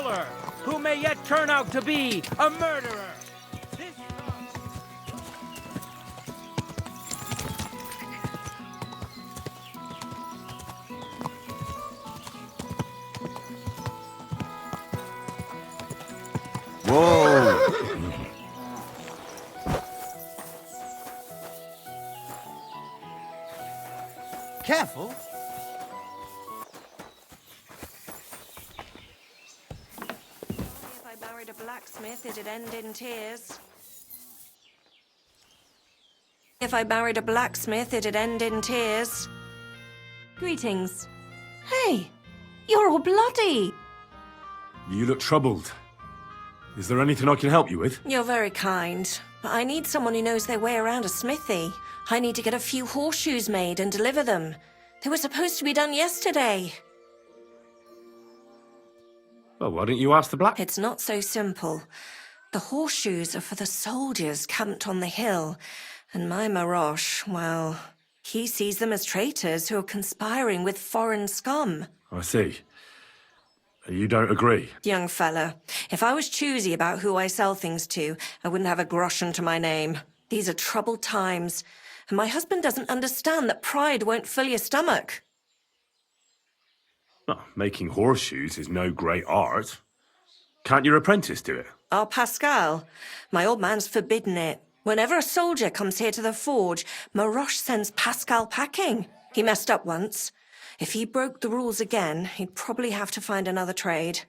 killer who may yet turn out to be a murderer. This Whoa! Careful! If I married a blacksmith, it'd end in tears. If I married a blacksmith, it'd end in tears. Greetings. Hey, you're all bloody. You look troubled. Is there anything I can help you with? You're very kind, but I need someone who knows their way around a smithy. I need to get a few horseshoes made and deliver them. They were supposed to be done yesterday. Well, why don't you ask the black... It's not so simple. The horseshoes are for the soldiers camped on the hill, and my Marosh, well, he sees them as traitors who are conspiring with foreign scum. I see. You don't agree? Young fella, if I was choosy about who I sell things to, I wouldn't have a groschen to my name. These are troubled times, and my husband doesn't understand that pride won't fill your stomach. Well, making horseshoes is no great art. Can't your apprentice do it? Our Pascal, my old man's forbidden it. Whenever a soldier comes here to the forge, Maroche sends Pascal packing. He messed up once. If he broke the rules again, he'd probably have to find another trade.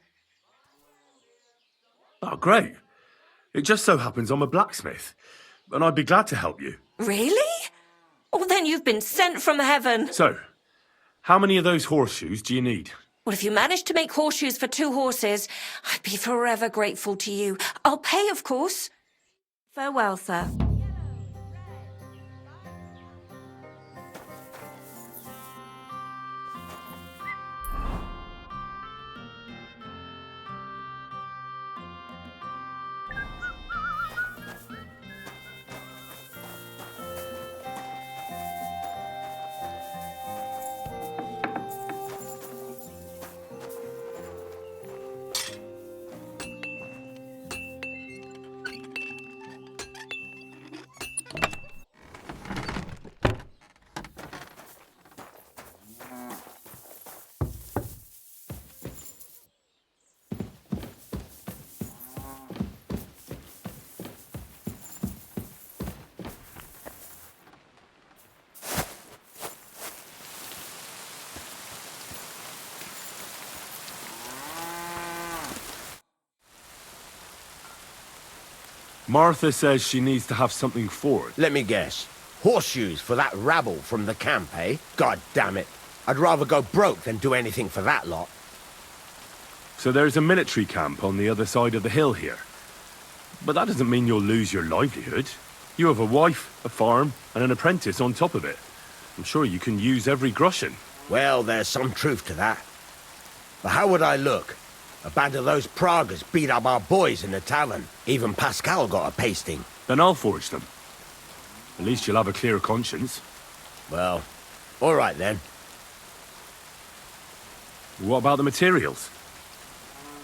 Oh, great. It just so happens I'm a blacksmith, and I'd be glad to help you. Really? Well, then you've been sent from heaven. So, how many of those horseshoes do you need? Well, if you manage to make horseshoes for 2 horses, I'd be forever grateful to you. I'll pay, of course. Farewell, sir. Martha says she needs to have something forward. Let me guess. Horseshoes for that rabble from the camp, eh? God damn it. I'd rather go broke than do anything for that lot. So there's a military camp on the other side of the hill here. But that doesn't mean you'll lose your livelihood. You have a wife, a farm, and an apprentice on top of it. I'm sure you can use every groschen. Well, there's some truth to that. But how would I look? A band of those Pragas beat up our boys in the tavern. Even Pascal got a pasting. Then I'll forge them. At least you'll have a clear conscience. Well, all right then. What about the materials?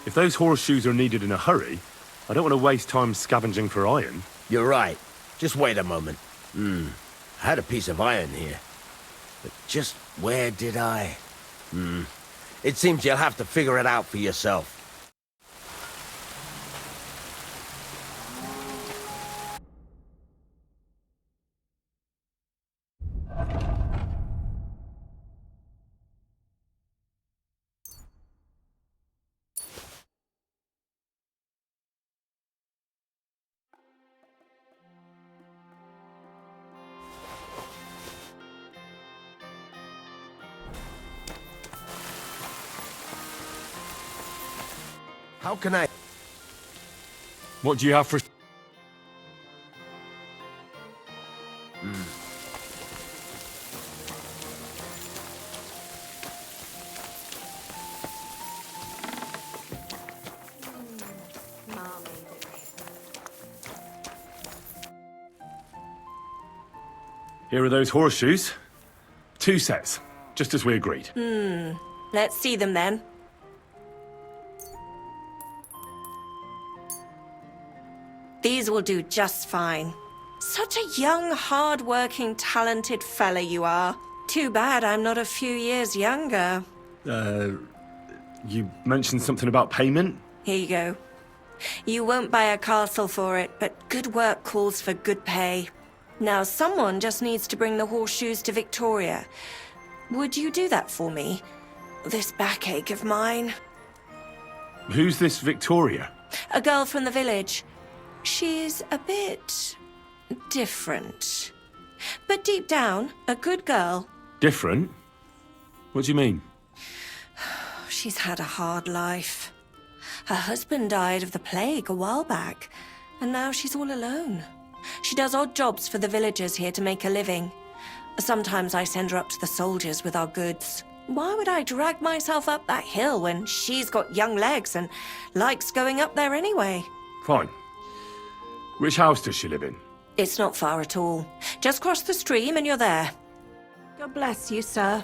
If those horseshoes are needed in a hurry, I don't want to waste time scavenging for iron. You're right. Just wait a moment. I had a piece of iron here. But just where did I? It seems you'll have to figure it out for yourself. How can I... What do you have for... Here are those horseshoes. 2 sets, just as we agreed. Let's see them then. These will do just fine. Such a young, hard-working, talented fella you are. Too bad I'm not a few years younger. You mentioned something about payment? Here you go. You won't buy a castle for it, but good work calls for good pay. Now, someone just needs to bring the horseshoes to Victoria. Would you do that for me? This backache of mine. Who's this Victoria? A girl from the village. She's a bit different. But deep down, a good girl. Different? What do you mean? She's had a hard life. Her husband died of the plague a while back, and now she's all alone. She does odd jobs for the villagers here to make a living. Sometimes I send her up to the soldiers with our goods. Why would I drag myself up that hill when she's got young legs and likes going up there anyway? Fine. Which house does she live in? It's not far at all. Just cross the stream and you're there. God bless you, sir.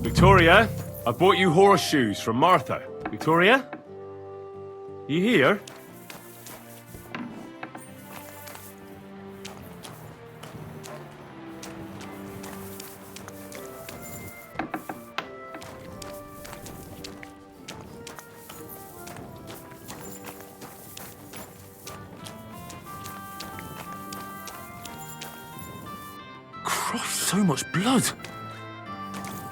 Victoria, I bought you horseshoes from Martha. Victoria? You here? Christ, so much blood.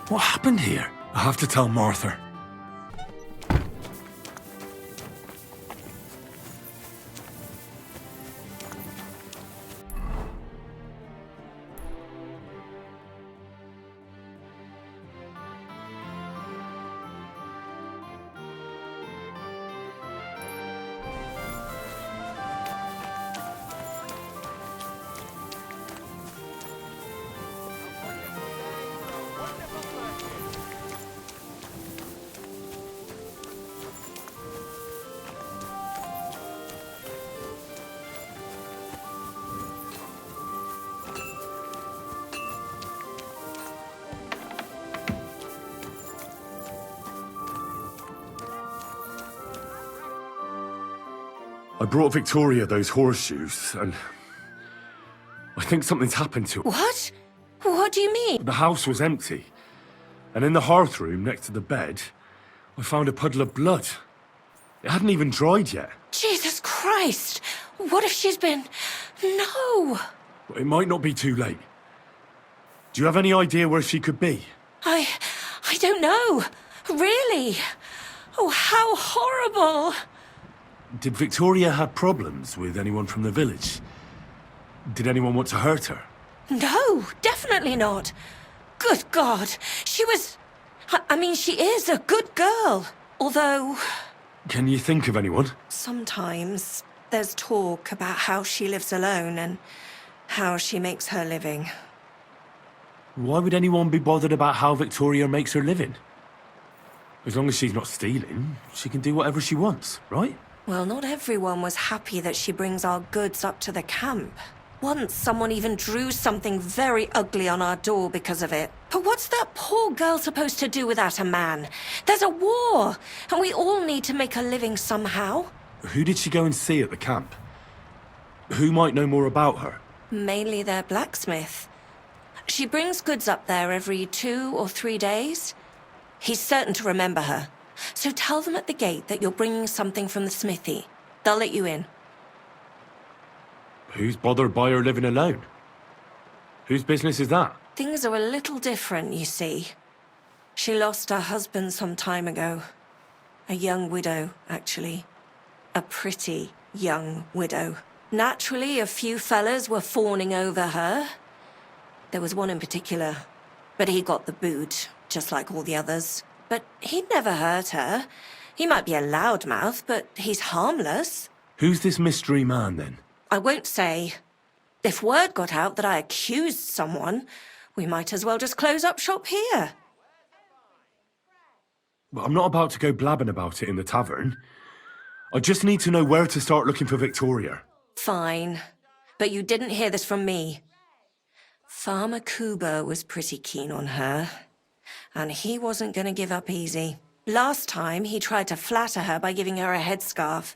What happened here? I have to tell Martha. I brought Victoria those horseshoes, and I think something's happened to her. What? What do you mean? The house was empty, and in the hearth room next to the bed, I found a puddle of blood. It hadn't even dried yet. Jesus Christ! What if she's been... No! But it might not be too late. Do you have any idea where she could be? I don't know. Really? Oh, how horrible! Did Victoria have problems with anyone from the village? Did anyone want to hurt her? No, definitely not. Good God, she was... I mean, she is a good girl. Although... Can you think of anyone? Sometimes there's talk about how she lives alone and how she makes her living. Why would anyone be bothered about how Victoria makes her living? As long as she's not stealing, she can do whatever she wants, right? Well, not everyone was happy that she brings our goods up to the camp. Once, someone even drew something very ugly on our door because of it. But what's that poor girl supposed to do without a man? There's a war, and we all need to make a living somehow. Who did she go and see at the camp? Who might know more about her? Mainly their blacksmith. She brings goods up there every 2 or 3 days. He's certain to remember her. So tell them at the gate that you're bringing something from the smithy. They'll let you in. Who's bothered by her living alone? Whose business is that? Things are a little different, you see. She lost her husband some time ago. A young widow, actually. A pretty young widow. Naturally, a few fellas were fawning over her. There was one in particular, but he got the boot, just like all the others. but he'd never hurt her. He might be a loudmouth, but he's harmless. Who's this mystery man, then? I won't say. If word got out that I accused someone, we might as well just close up shop here. Well, I'm not about to go blabbing about it in the tavern. I just need to know where to start looking for Victoria. Fine. But you didn't hear this from me. Farmer Kuba was pretty keen on her. And he wasn't going to give up easy. Last time, he tried to flatter her by giving her a headscarf.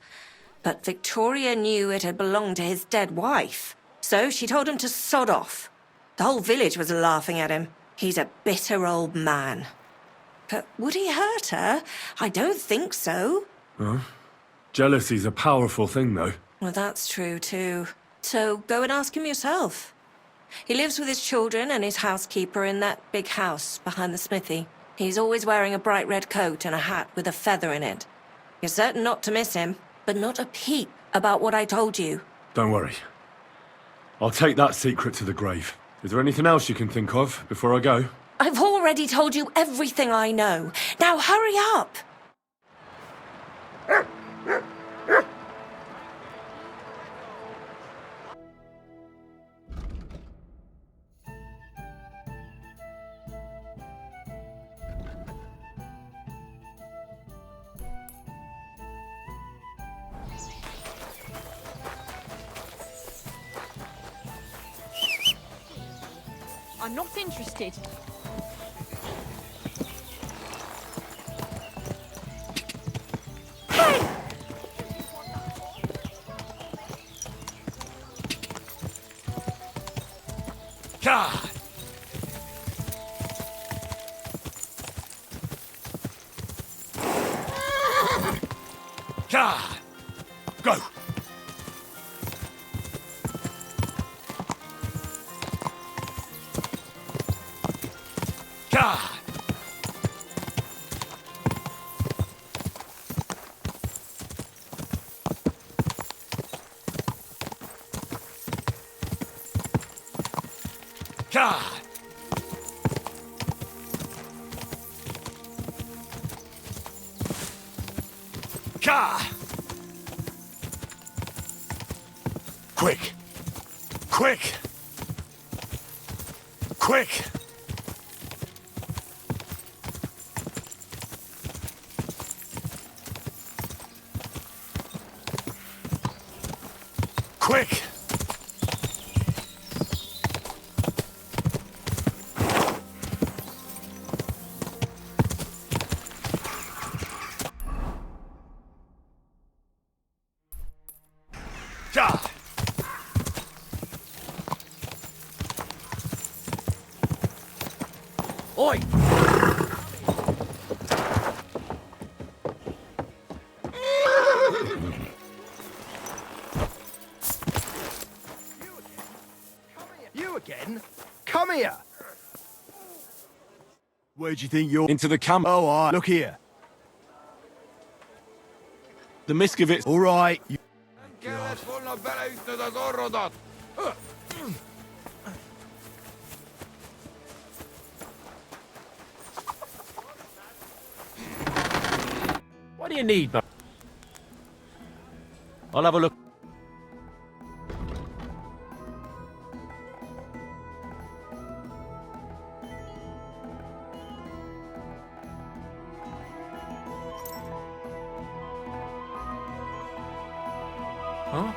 But Victoria knew it had belonged to his dead wife. So she told him to sod off. The whole village was laughing at him. He's a bitter old man. But would he hurt her? I don't think so. Huh? Jealousy's a powerful thing, though. Well, that's true, too. So go and ask him yourself. He lives with his children and his housekeeper in that big house behind the smithy. He's always wearing a bright red coat and a hat with a feather in it. You're certain not to miss him, but not a peep about what I told you. Don't worry. I'll take that secret to the grave. Is there anything else you can think of before I go? I've already told you everything I know. Now hurry up! I'm not interested. God! God! Go! God! God! God! Quick! Quick! Quick! Quick! God! Oi! You again? Come here! Where do you think you're... Into the camp. Oh, look here. The Miskovitz. All right. What do you need, man? I'll have a look. Huh?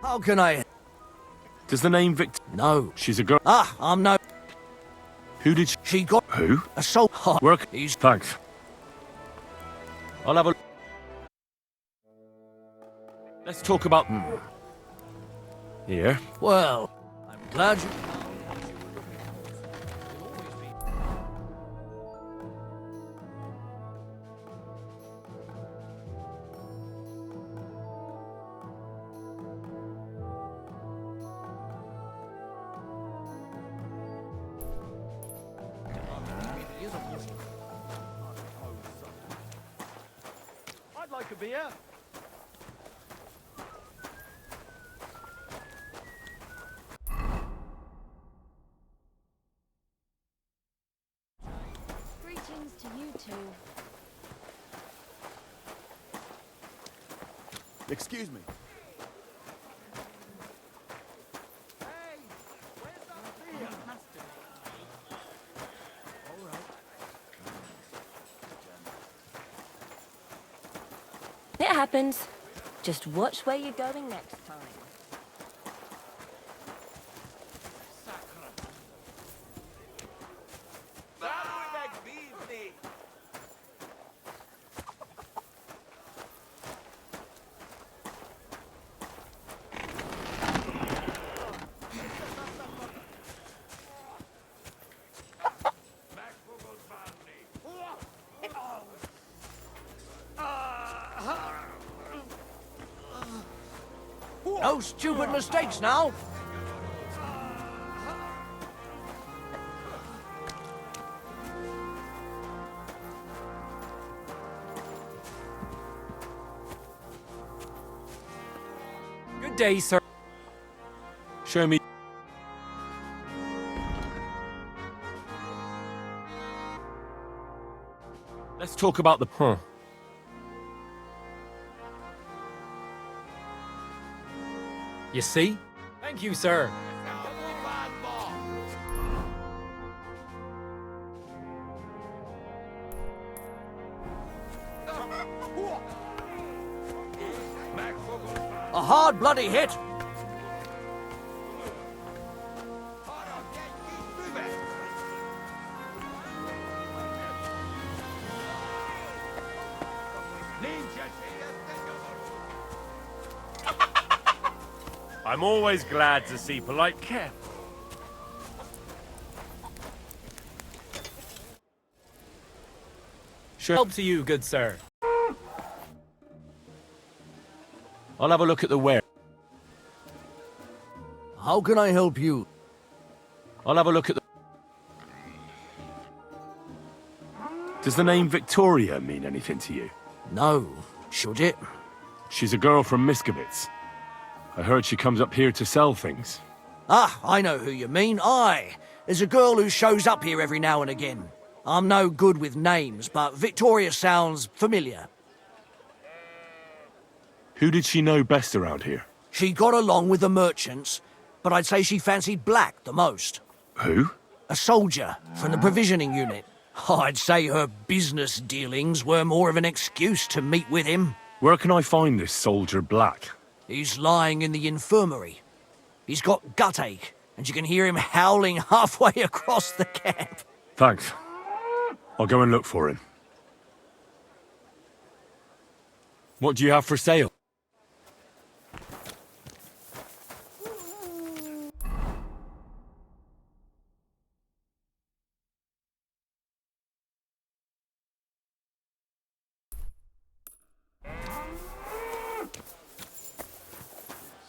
How can I? Does the name Vict... No. She's a girl. Ah, I'm no. Who did she... She got Who? a soul. Work. He's Thanks. I'll have a... Let's talk about... Here. well. I'm glad you. I'd like a beer. Greetings to you two. Excuse me. Hey, where's that beer? It happens. Just watch where you're going next time. No stupid mistakes now. Good day, sir. Show me... Let's talk about the... You see? Thank you, sir. A hard bloody hit. I'm always glad to see polite care. Sure. Help to you, good sir. I'll have a look at the ware. How can I help you? I'll have a look at the... Does the name Victoria mean anything to you? No. Should it? She's a girl from Miskovitz. I heard she comes up here to sell things. Ah, I know who you mean. Aye. There's a girl who shows up here every now and again. I'm no good with names, but Victoria sounds familiar. Who did she know best around here? She got along with the merchants, but I'd say she fancied Black the most. Who? A soldier from the provisioning unit. I'd say her business dealings were more of an excuse to meet with him. Where can I find this soldier Black? He's lying in the infirmary. He's got gut ache, and you can hear him howling halfway across the camp. Thanks. I'll go and look for him. What do you have for sale?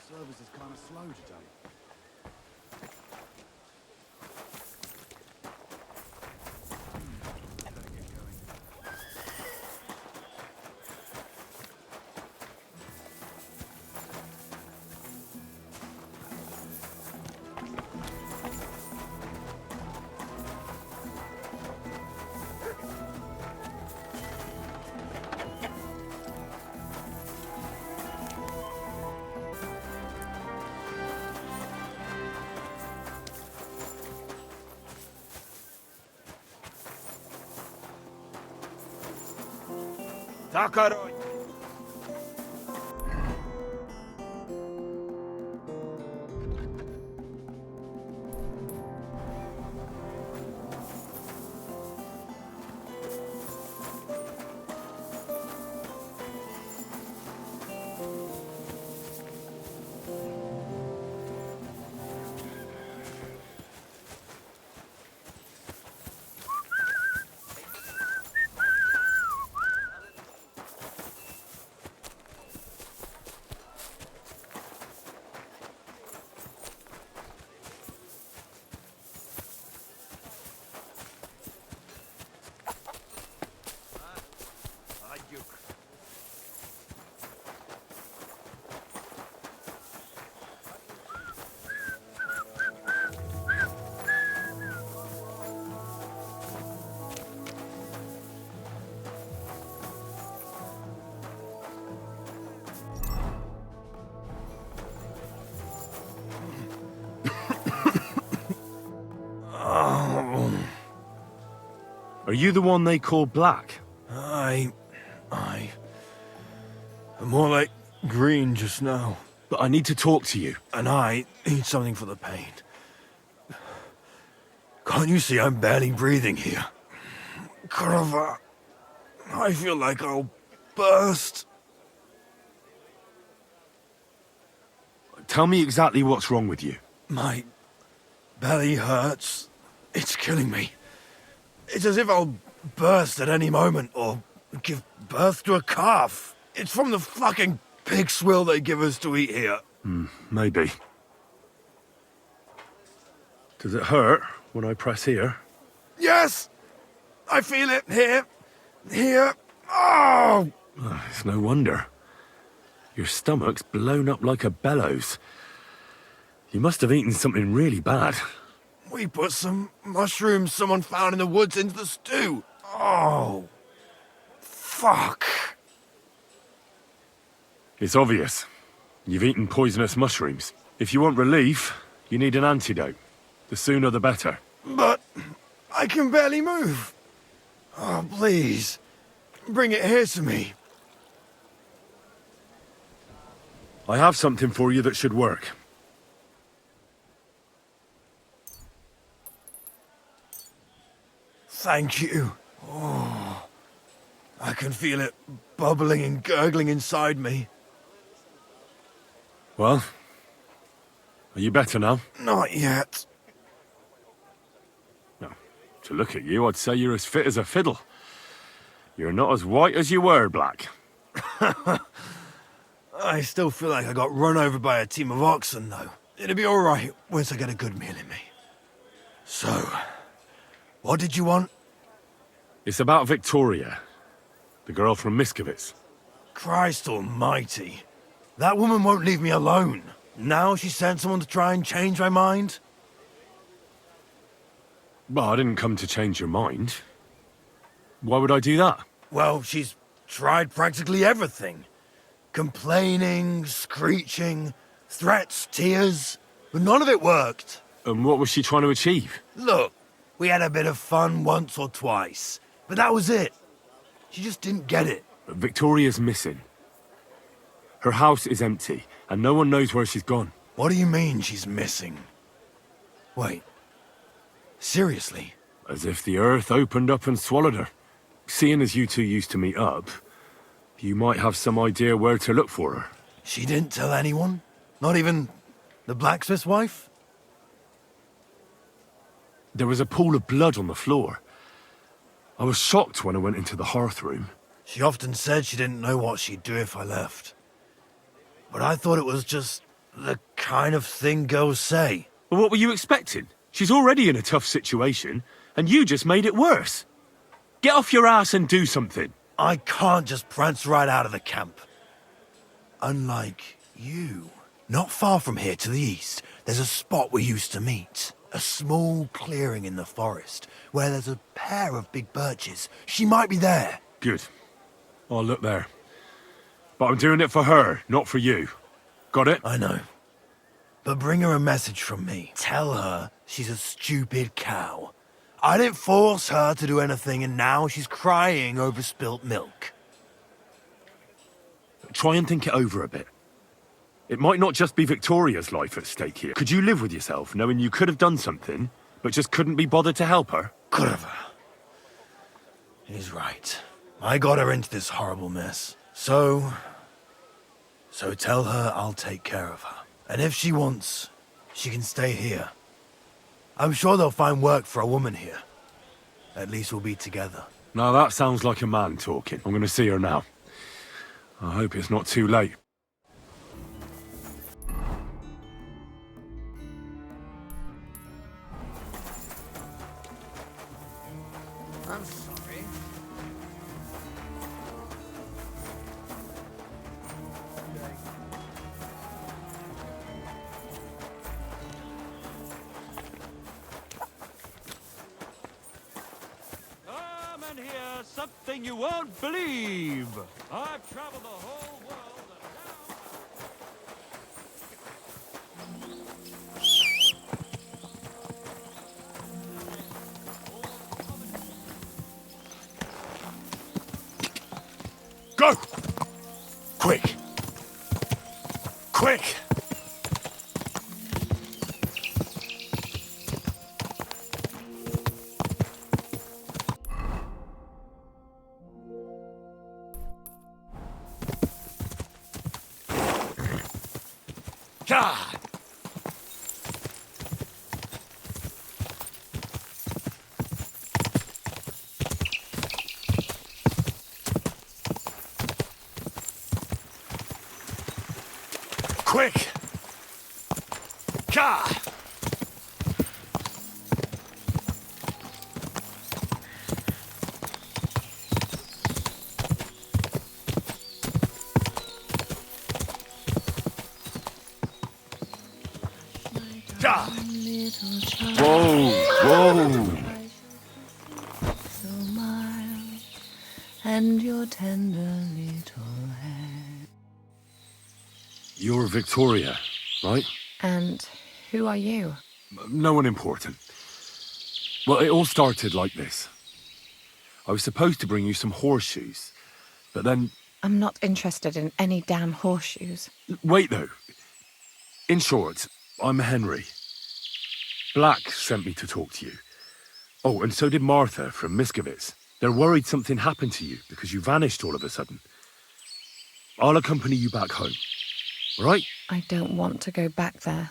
Service is kind of slow today. Are you the one they call Black? I'm more like green just now. But I need to talk to you. And I need something for the pain. Can't you see I'm barely breathing here? Curva, I feel like I'll burst. Tell me exactly what's wrong with you. My belly hurts. It's killing me. It's as if I'll burst at any moment or give birth to a calf. It's from the fucking pig swill they give us to eat here. Maybe. Does it hurt when I press here? Yes! I feel it here. Here. Oh! It's no wonder. Your stomach's blown up like a bellows. You must have eaten something really bad. We put some mushrooms someone found in the woods into the stew. Oh. Fuck. It's obvious. You've eaten poisonous mushrooms. If you want relief, you need an antidote. The sooner the better. But I can barely move. Oh, please. Bring it here to me. I have something for you that should work. Thank you. Oh, I can feel it bubbling and gurgling inside me. Well, are you better now? Not yet. No. To look at you, I'd say you're as fit as a fiddle. You're not as white as you were, Black. I still feel like I got run over by a team of oxen, though. It'll be all right once I get a good meal in me. So, what did you want? It's about Victoria, the girl from Miskovitz. Christ almighty. That woman won't leave me alone. Now she sent someone to try and change my mind? Well, I didn't come to change your mind. Why would I do that? Well, she's tried practically everything. Complaining, screeching, threats, tears, but none of it worked. And what was she trying to achieve? Look, we had a bit of fun once or twice, but that was it. She just didn't get it. Victoria's missing. Her house is empty, and no one knows where she's gone. What do you mean she's missing? Wait, seriously? As if the earth opened up and swallowed her. Seeing as you two used to meet up, you might have some idea where to look for her. She didn't tell anyone? Not even the blacksmith's wife? There was a pool of blood on the floor. I was shocked when I went into the hearth room. She often said she didn't know what she'd do if I left. But I thought it was just the kind of thing girls say. But what were you expecting? She's already in a tough situation, and you just made it worse. Get off your ass and do something. I can't just prance right out of the camp. Unlike you. Not far from here to the east, there's a spot we used to meet. A small clearing in the forest, where there's a pair of big birches. She might be there. Good. I'll look there. But I'm doing it for her, not for you. Got it? I know. But bring her a message from me. Tell her she's a stupid cow. I didn't force her to do anything, and now she's crying over spilt milk. Try and think it over a bit. It might not just be Victoria's life at stake here. Could you live with yourself, knowing you could have done something, but just couldn't be bothered to help her? Curva. He's right. I got her into this horrible mess. So tell her I'll take care of her. And if she wants, she can stay here. I'm sure they'll find work for a woman here. At least we'll be together. Now that sounds like a man talking. I'm gonna see her now. I hope it's not too late. I'm sorry. Come and hear something you won't believe. I've traveled the whole world and now... Go! Quick! Quick! God! Quick! God! God! Whoa! Whoa! So mild, and your tender little head. You're Victoria, right? And who are you? No one important. Well, it all started like this. I was supposed to bring you some horseshoes, but then... I'm not interested in any damn horseshoes. Wait, though. In short, I'm Henry. Black sent me to talk to you. Oh, and so did Martha from Miskovitz. They're worried something happened to you because you vanished all of a sudden. I'll accompany you back home. All right? I don't want to go back there.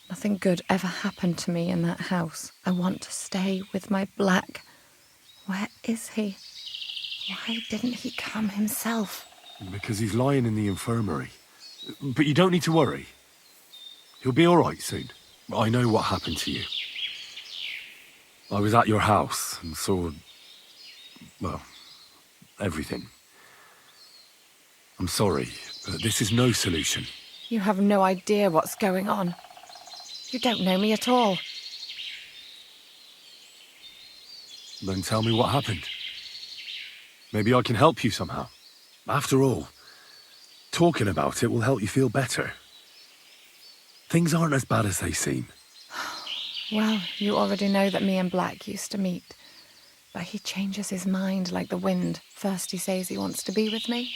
Nothing good ever happened to me in that house. I want to stay with my Black. Where is he? Why didn't he come himself? Because he's lying in the infirmary. But you don't need to worry. He'll be all right soon. I know what happened to you. I was at your house and saw... well, everything. I'm sorry, but this is no solution. You have no idea what's going on. You don't know me at all. Then tell me what happened. Maybe I can help you somehow. After all, talking about it will help you feel better. Things aren't as bad as they seem. Well, you already know that me and Black used to meet. But he changes his mind like the wind. First he says he wants to be with me,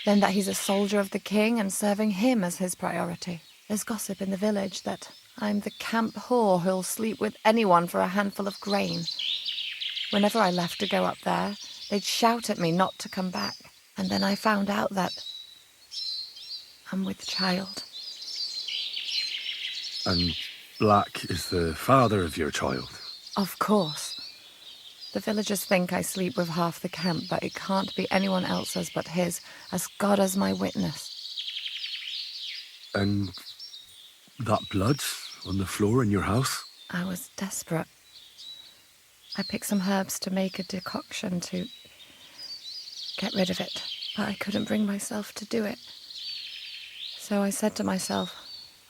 then that he's a soldier of the king and serving him as his priority. There's gossip in the village that I'm the camp whore who'll sleep with anyone for a handful of grain. Whenever I left to go up there, they'd shout at me not to come back. And then I found out that I'm with child. And Black is the father of your child? Of course. The villagers think I sleep with half the camp, but it can't be anyone else's but his, as God is my witness. And that blood on the floor in your house? I was desperate. I picked some herbs to make a decoction to get rid of it, but I couldn't bring myself to do it. So I said to myself,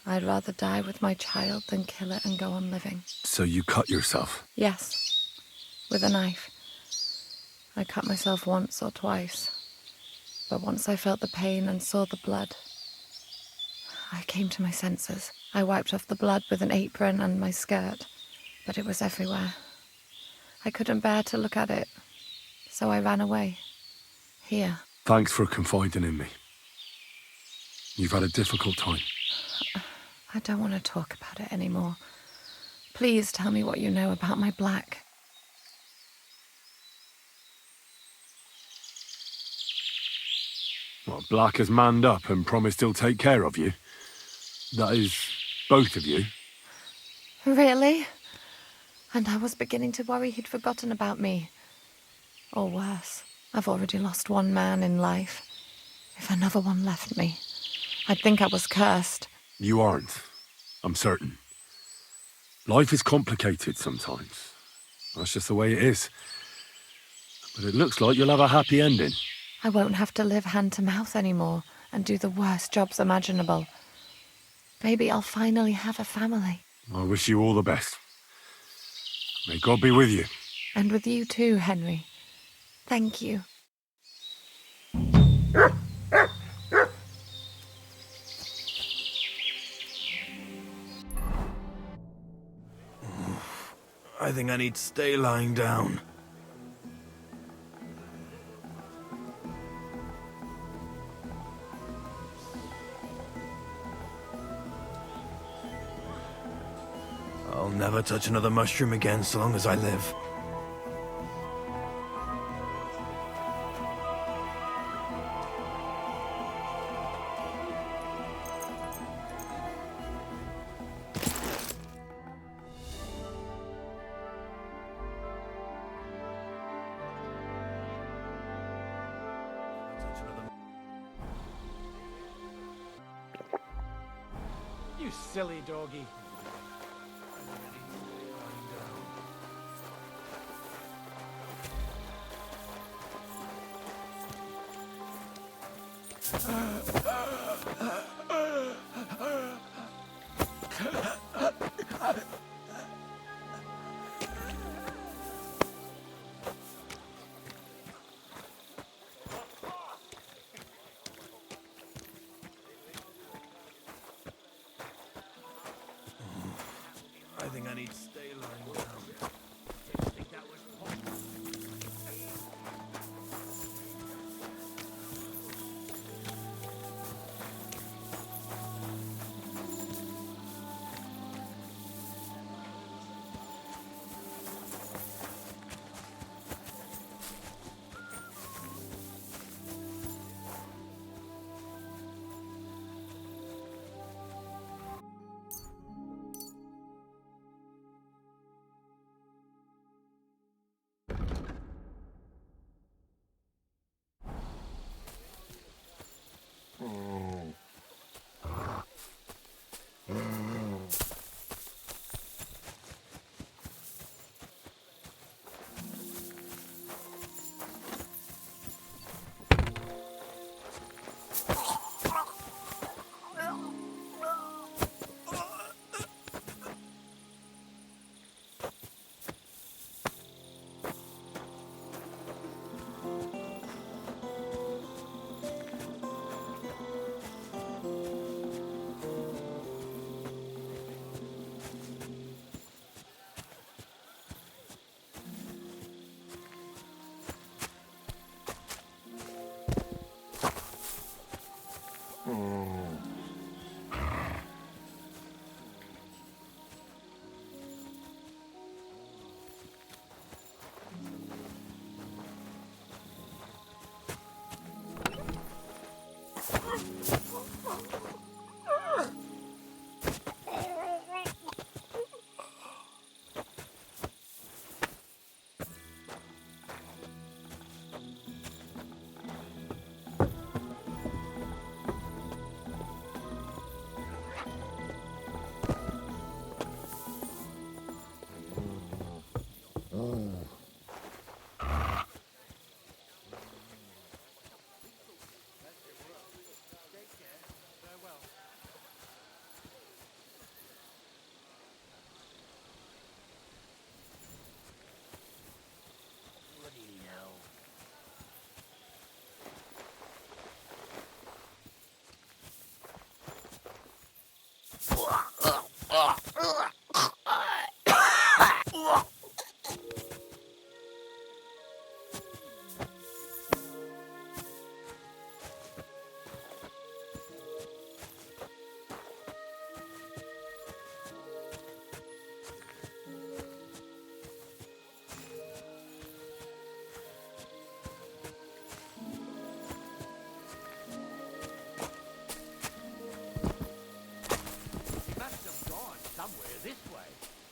I'd rather die with my child than kill it and go on living. So you cut yourself? Yes, with a knife. I cut myself once or twice, but once I felt the pain and saw the blood, I came to my senses. I wiped off the blood with an apron and my skirt, but it was everywhere. I couldn't bear to look at it, so I ran away. Here. Thanks for confiding in me. You've had a difficult time. I don't want to talk about it anymore. Please tell me what you know about my Black. Well, Black has manned up and promised he'll take care of you. That is, both of you. Really? And I was beginning to worry he'd forgotten about me. Or worse, I've already lost one man in life. If another one left me, I'd think I was cursed. You aren't. I'm certain. Life is complicated sometimes. That's just the way it is. But it looks like you'll have a happy ending. I won't have to live hand to mouth anymore and do the worst jobs imaginable. Maybe I'll finally have a family. I wish you all the best. May God be with you. And with you too, Henry. Thank you. I think I need to stay lying down. never touch another mushroom again so long as I live. You silly doggy. I think I need to stay lying down.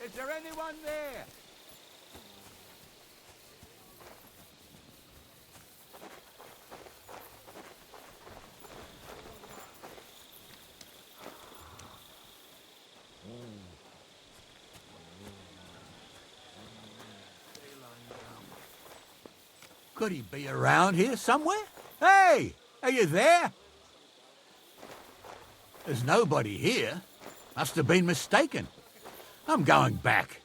Is there anyone there? Could he be around here somewhere? Hey, are you there? There's nobody here. Must have been mistaken. I'm going back.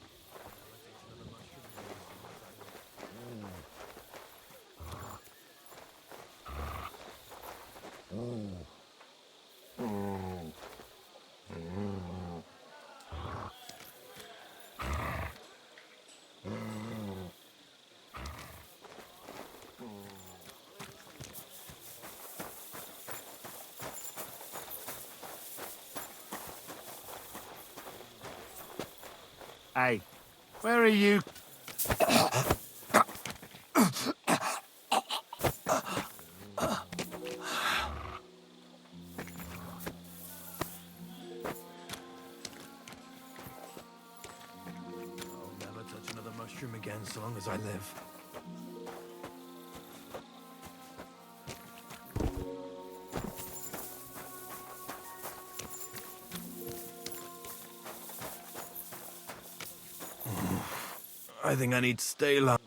Hey, where are you? I'll never touch another mushroom again so long as I live. I think I need to stay long.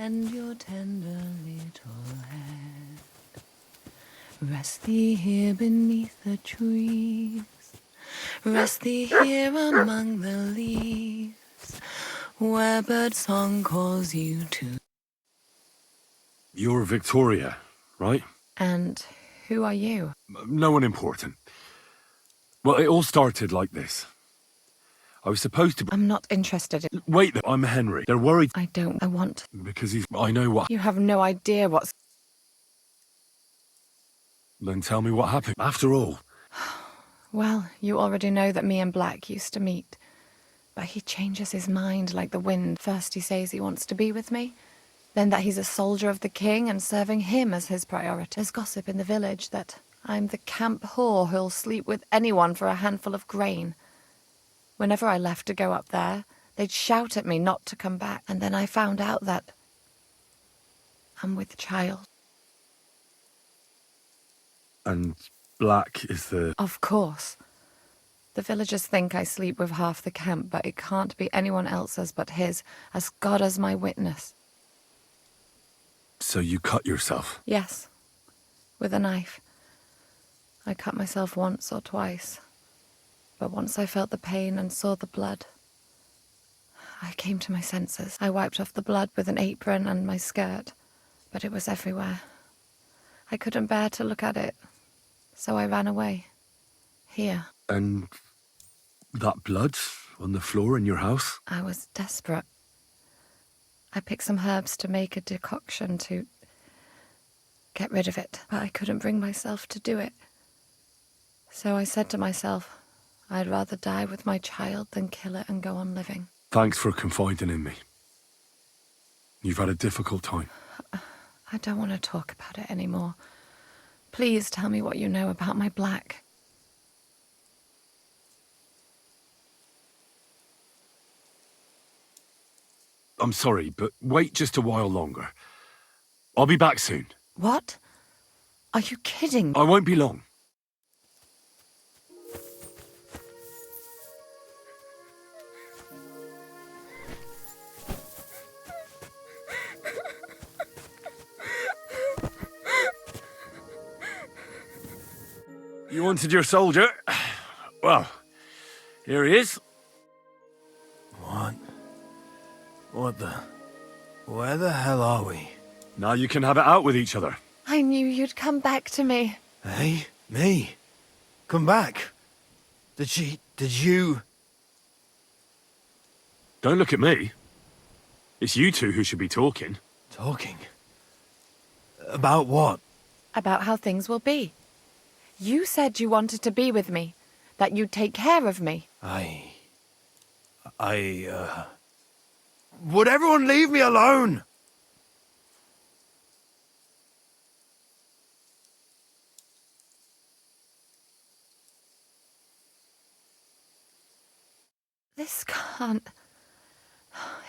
and your tender little head. Rest thee here beneath the trees, rest thee here among the leaves, where bird song calls you to. You're Victoria, right? And who are you? No one important. Well, it all started like this. I was supposed to... I'm not interested in... Wait, I'm Henry. They're worried I want... because he's... I know what... You have no idea what's... Then tell me what happened. After all, Well, you already know that me and Black used to meet. But he changes his mind like the wind. First he says he wants to be with me, then that he's a soldier of the king and serving him as his priority. There's gossip in the village that I'm the camp whore who'll sleep with anyone for a handful of grain. Whenever I left to go up there, they'd shout at me not to come back. And then I found out that I'm with child. and Black is the... Of course. The villagers think I sleep with half the camp, but it can't be anyone else's but his, as God is my witness. So you cut yourself? Yes, with a knife. I cut myself once or twice, but once I felt the pain and saw the blood, I came to my senses. I wiped off the blood with an apron and my skirt, but it was everywhere. I couldn't bear to look at it, so I ran away. Here. And that blood on the floor in your house? I was desperate. I picked some herbs to make a decoction to get rid of it, but I couldn't bring myself to do it. So I said to myself, I'd rather die with my child than kill it and go on living. Thanks for confiding in me. You've had a difficult time. I don't want to talk about it anymore. Please tell me what you know about my Black. I'm sorry, but wait just a while longer. I'll be back soon. What? Are you kidding? I won't be long. You wanted your soldier? Well, here he is. What? What the... Where the hell are we? Now you can have it out with each other. I knew you'd come back to me. Hey? Me? Come back? Did you... Don't look at me. It's you two who should be talking. Talking? About what? About how things will be. You said you wanted to be with me, that you'd take care of me. Would everyone leave me alone? This can't...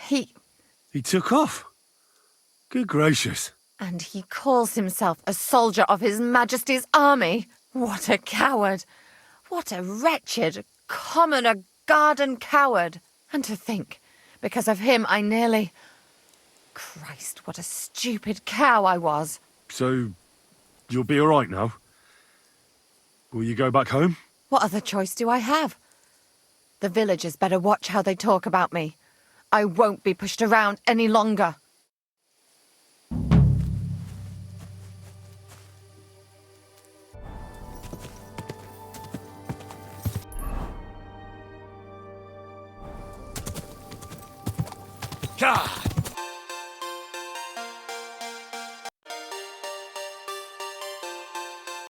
He took off. Good gracious. And he calls himself a soldier of His Majesty's army. What a coward. What a wretched, commoner garden coward. And to think, because of him I nearly... Christ, what a stupid cow I was. So, you'll be all right now? Will you go back home? What other choice do I have? The villagers better watch how they talk about me. I won't be pushed around any longer. God